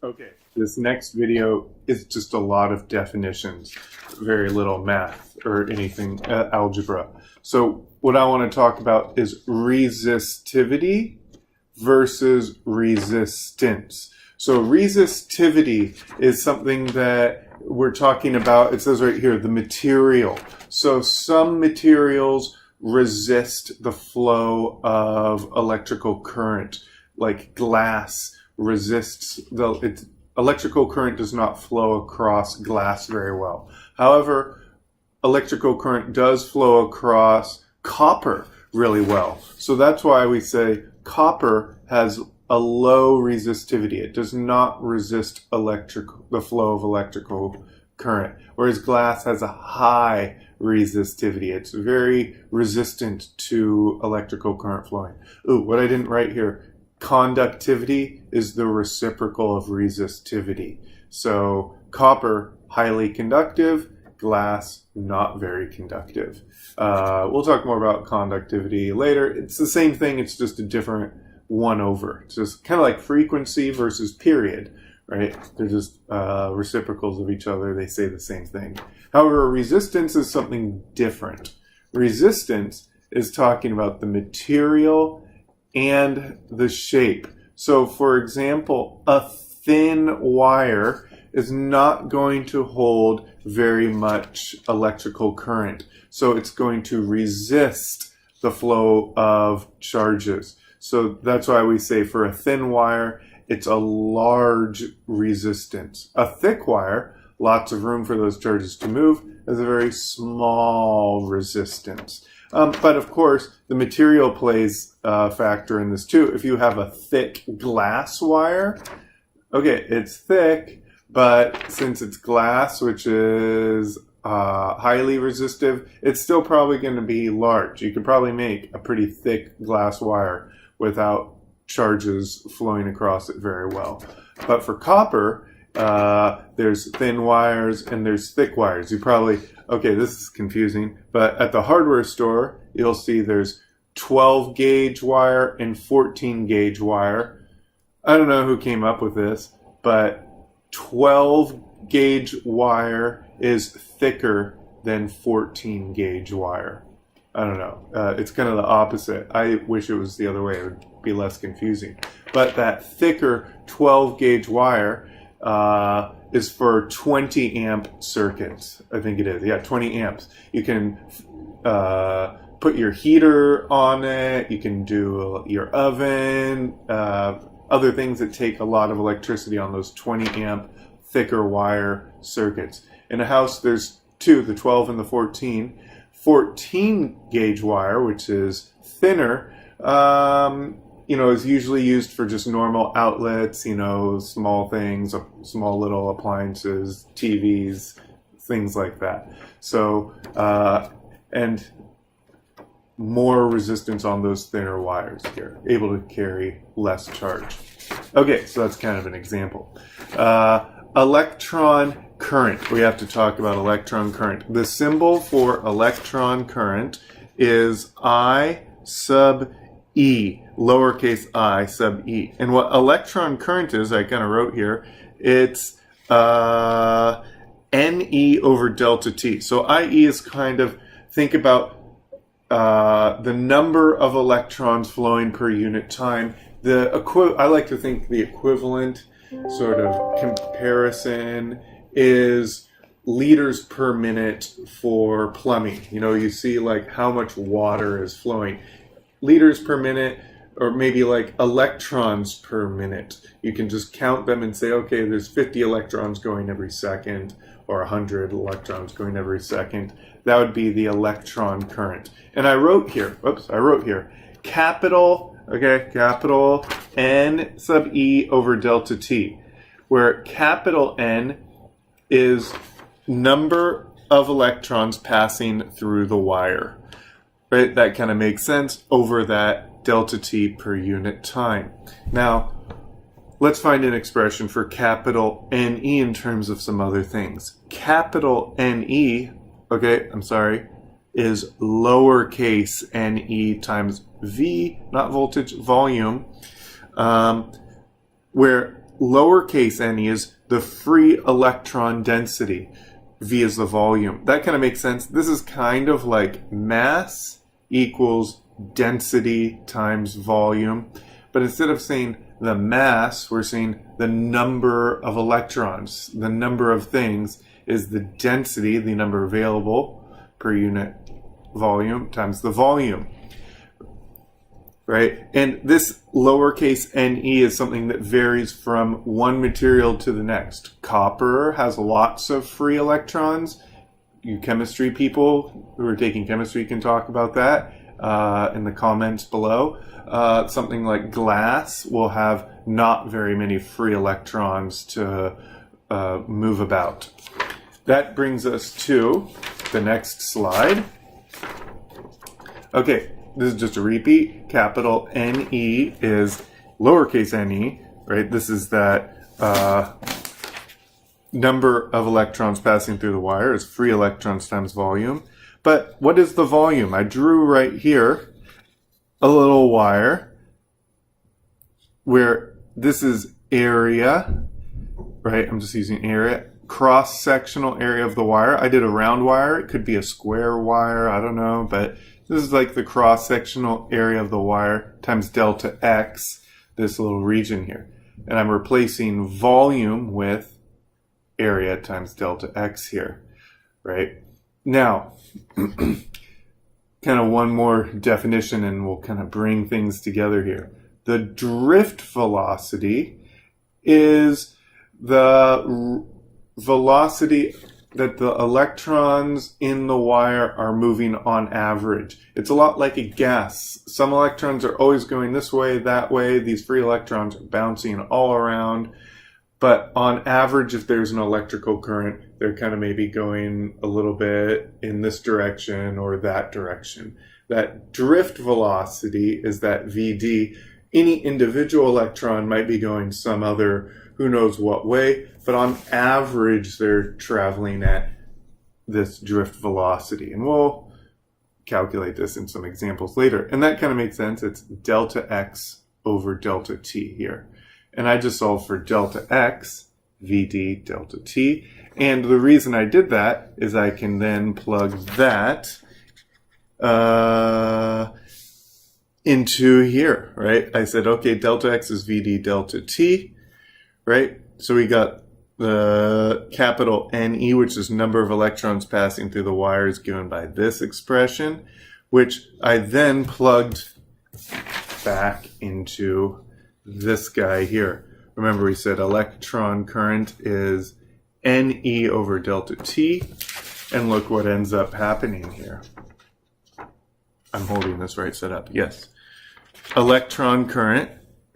Okay, this next video is just a lot of definitions, very little math or anything, algebra. So what I want to talk about is resistivity versus resistance. So resistivity is something that we're talking about. It says right here, the material. So some materials resist the flow of electrical current, like glass resists electrical current does not flow across glass very well. However, electrical current does flow across copper really well. So that's why we say copper has a low resistivity. It does not resist the flow of electrical current, whereas glass has a high resistivity. It's very resistant to electrical current flowing. Ooh, what I didn't write here. Conductivity is the reciprocal of resistivity. So copper, highly conductive, glass, not very conductive. We'll talk more about conductivity later. It's the same thing, it's just a different 1/. It's just kind of like frequency versus period, right? They're just reciprocals of each other. They say the same thing. However, resistance is something different. Resistance is talking about the material and the shape. So for example, a thin wire is not going to hold very much electrical current. So it's going to resist the flow of charges. So that's why we say for a thin wire, it's a large resistance. A thick wire, lots of room for those charges to move, has a very small resistance. But of course, the material plays a factor in this too. If you have a thick glass wire, okay, it's thick, but since it's glass, which is highly resistive, it's still probably going to be large. You could probably make a pretty thick glass wire without charges flowing across it very well. But for copper, there's thin wires and there's thick wires. You probably, okay, this is confusing, but at the hardware store, you'll see there's 12 gauge wire and 14 gauge wire. I don't know who came up with this, but 12 gauge wire is thicker than 14 gauge wire. I don't know. It's kind of the opposite. I wish it was the other way. It would be less confusing. But that thicker 12 gauge wire is for 20 amp circuits. I think it is. Yeah, 20 amps. You can put your heater on it. You can do your oven, other things that take a lot of electricity on those 20 amp thicker wire circuits. In a house, there's two, the 12 and the 14. 14 gauge wire, which is thinner, is usually used for just normal outlets, small things, small little appliances, TVs, things like that. So, and more resistance on those thinner wires here, able to carry less charge. Okay, so that's kind of an example. Electron current. We have to talk about electron current. The symbol for electron current is I sub E, lowercase I sub E. And what electron current is, I kind of wrote here, it's NE over delta T. So IE is kind of, think about the number of electrons flowing per unit time. I like to think the equivalent sort of comparison is liters per minute for plumbing. You see like how much water is flowing. Liters per minute, or maybe like electrons per minute. You can just count them and say, okay, there's 50 electrons going every second, or 100 electrons going every second. That would be the electron current. And I wrote here, capital N sub E over delta T, where capital N is number of electrons passing through the wire. Right? That kind of makes sense over that delta T per unit time. Now, let's find an expression for capital NE in terms of some other things. Capital NE, is lowercase ne times V, not voltage, volume, where lowercase n is the free electron density. V is the volume. That kind of makes sense. This is kind of like mass equals density times volume. But instead of saying the mass, we're saying the number of electrons. The number of things is the density, the number available per unit volume, times the volume. Right? And this lowercase ne is something that varies from one material to the next. Copper has lots of free electrons. You chemistry people who are taking chemistry can talk about that in the comments below. Something like glass will have not very many free electrons to move about. That brings us to the next slide. Okay. This is just a repeat. Capital NE is lowercase ne, right? This is that number of electrons passing through the wire is free electrons times volume. But what is the volume? I drew right here a little wire where this is area, right? I'm just using area. Cross-sectional area of the wire. I did a round wire. It could be a square wire. I don't know, but this is like the cross-sectional area of the wire times delta x, this little region here. And I'm replacing volume with area times delta x here, right? Now, kind of one more definition and we'll kind of bring things together here. The drift velocity is the velocity that the electrons in the wire are moving on average. It's a lot like a gas. Some electrons are always going this way, that way. These free electrons are bouncing all around. But on average, if there's an electrical current, they're kind of maybe going a little bit in this direction or that direction. That drift velocity is that VD. Any individual electron might be going some other who knows what way, but on average, they're traveling at this drift velocity. And we'll calculate this in some examples later. And that kind of makes sense. It's delta x over delta t here. And I just solved for delta x, VD, delta t. And the reason I did that is I can then plug that into here, right? I said, okay, delta x is VD, delta t. Right? So we got the capital NE, which is number of electrons passing through the wire, is given by this expression, which I then plugged back into this guy here. Remember we said electron current is NE over delta T, and look what ends up happening here. I'm holding this right side up. Yes. Electron current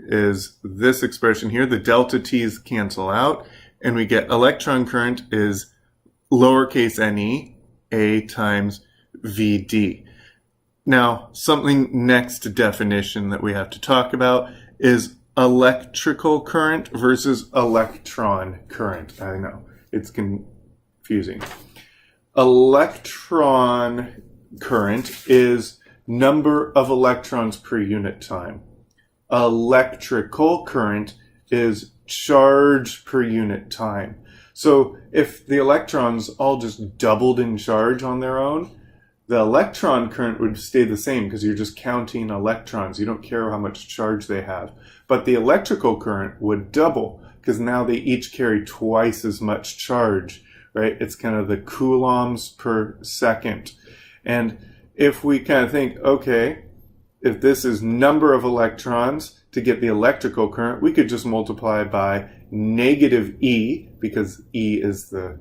is this expression here. The delta t's cancel out, and we get electron current is lowercase ne, A times VD. Now, something next to definition that we have to talk about is electrical current versus electron current. I know, it's confusing. Electron current is number of electrons per unit time. Electrical current is charge per unit time. So if the electrons all just doubled in charge on their own, the electron current would stay the same because you're just counting electrons. You don't care how much charge they have. But the electrical current would double because now they each carry twice as much charge, right? It's kind of the coulombs per second. And if we kind of think, okay, if this is number of electrons to get the electrical current, we could just multiply by negative E, because E is the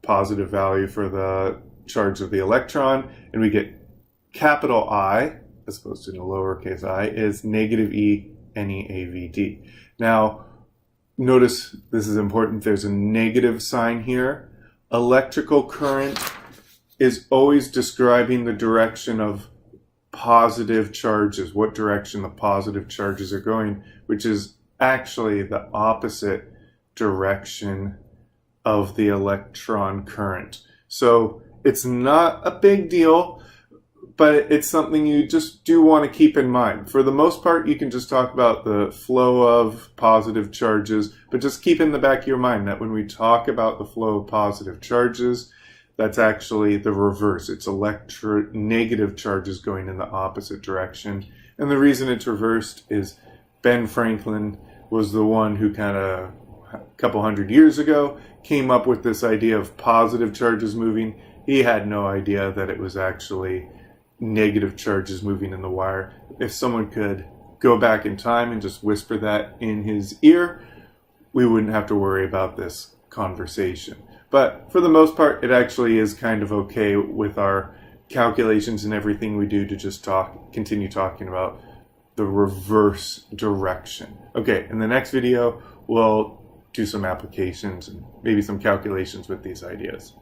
positive value for the charge of the electron, and we get capital I, as opposed to the lowercase I, is negative E NeAVD. Now, notice this is important. There's a negative sign here. Electrical current is always describing the direction of positive charges, what direction the positive charges are going, which is actually the opposite direction of the electron current. So it's not a big deal, but it's something you just do want to keep in mind. For the most part, you can just talk about the flow of positive charges, but just keep in the back of your mind that when we talk about the flow of positive charges, that's actually the reverse. It's negative charges going in the opposite direction. And the reason it's reversed is Ben Franklin was the one who kind of, a couple hundred years ago, came up with this idea of positive charges moving. He had no idea that it was actually negative charges moving in the wire. If someone could go back in time and just whisper that in his ear, we wouldn't have to worry about this conversation. But for the most part, it actually is kind of okay with our calculations and everything we do to just continue talking about the reverse direction. Okay, in the next video, we'll do some applications and maybe some calculations with these ideas.